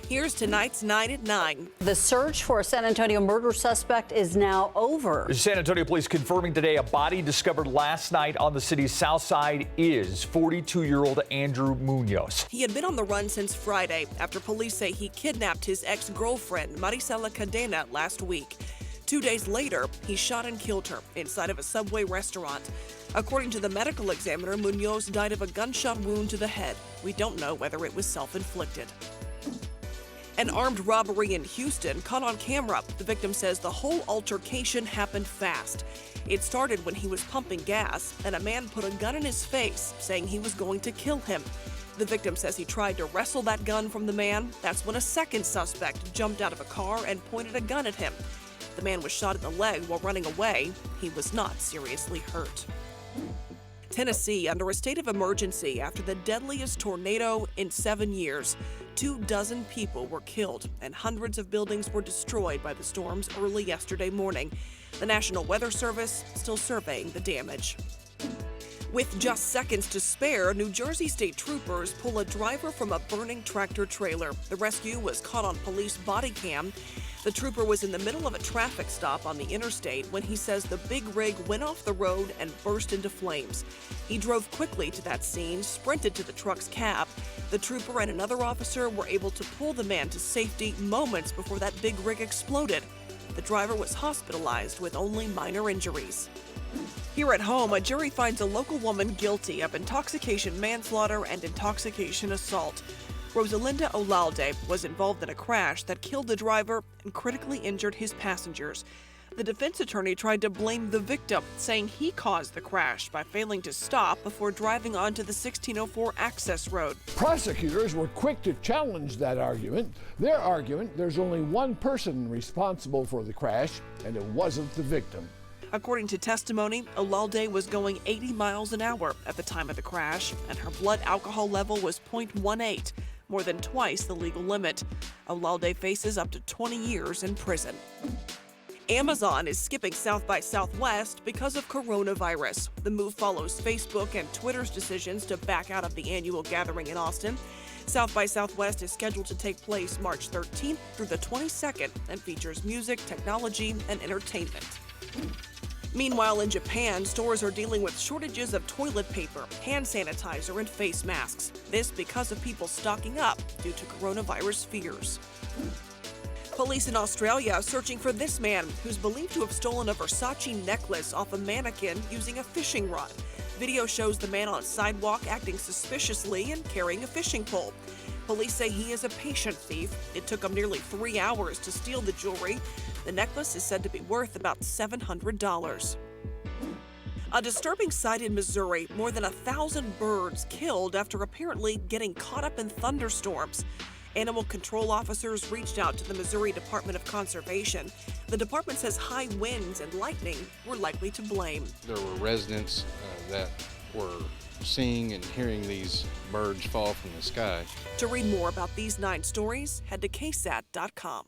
Here's tonight's 9 at 9. The search for a San Antonio murder suspect is now over. San Antonio police confirming today a body discovered last night on the city's south side is 42-year-old Andrew Munoz. He had been on the run since Friday after police say he kidnapped his ex-girlfriend, Marisela Cadena, last week. 2 days later, he shot and killed her inside of a Subway restaurant. According to the medical examiner, Munoz died of a gunshot wound to the head. We don't know whether it was self-inflicted. An armed robbery in Houston caught on camera. The victim says the whole altercation happened fast. It started when he was pumping gas, and a man put a gun in his face, saying he was going to kill him. The victim says he tried to wrestle that gun from the man. That's when a second suspect jumped out of a car and pointed a gun at him. The man was shot in the leg while running away. He was not seriously hurt. Tennessee under a state of emergency after the deadliest tornado in 7 years. 24 people were killed and hundreds of buildings were destroyed by the storms early yesterday morning. The National Weather Service still surveying the damage. With just seconds to spare, New Jersey state troopers pull a driver from a burning tractor trailer. The rescue was caught on police body cam. The trooper was in the middle of a traffic stop on the interstate when he says the big rig went off the road and burst into flames. He drove quickly to that scene, sprinted to the truck's cab. The trooper and another officer were able to pull the man to safety moments before that big rig exploded. The driver was hospitalized with only minor injuries. Here at home, a jury finds a local woman guilty of intoxication manslaughter and intoxication assault. Rosalinda Olalde was involved in a crash that killed the driver and critically injured his passengers. The defense attorney tried to blame the victim, saying he caused the crash by failing to stop before driving onto the 1604 access road. Prosecutors were quick to challenge that argument. They're arguing there's only one person responsible for the crash, and it wasn't the victim. According to testimony, Olalde was going 80 miles an hour at the time of the crash, and her blood alcohol level was 0.18, more than twice the legal limit. Olalde faces up to 20 years in prison. Amazon is skipping South by Southwest because of coronavirus. The move follows Facebook and Twitter's decisions to back out of the annual gathering in Austin. South by Southwest is scheduled to take place March 13th through the 22nd and features music, technology, and entertainment. Meanwhile, in Japan, stores are dealing with shortages of toilet paper, hand sanitizer, and face masks. This because of people stocking up due to coronavirus fears. Police in Australia are searching for this man who's believed to have stolen a Versace necklace off a mannequin using a fishing rod. Video shows the man on a sidewalk acting suspiciously and carrying a fishing pole. Police say he is a patient thief. It took him nearly 3 hours to steal the jewelry. The necklace is said to be worth about $700. A disturbing sight in Missouri, more than 1,000 birds killed after apparently getting caught up in thunderstorms. Animal control officers reached out to the Missouri Department of Conservation. The department says high winds and lightning were likely to blame. There were residents that were seeing and hearing these birds fall from the sky. To read more about these 9 stories, head to ksat.com.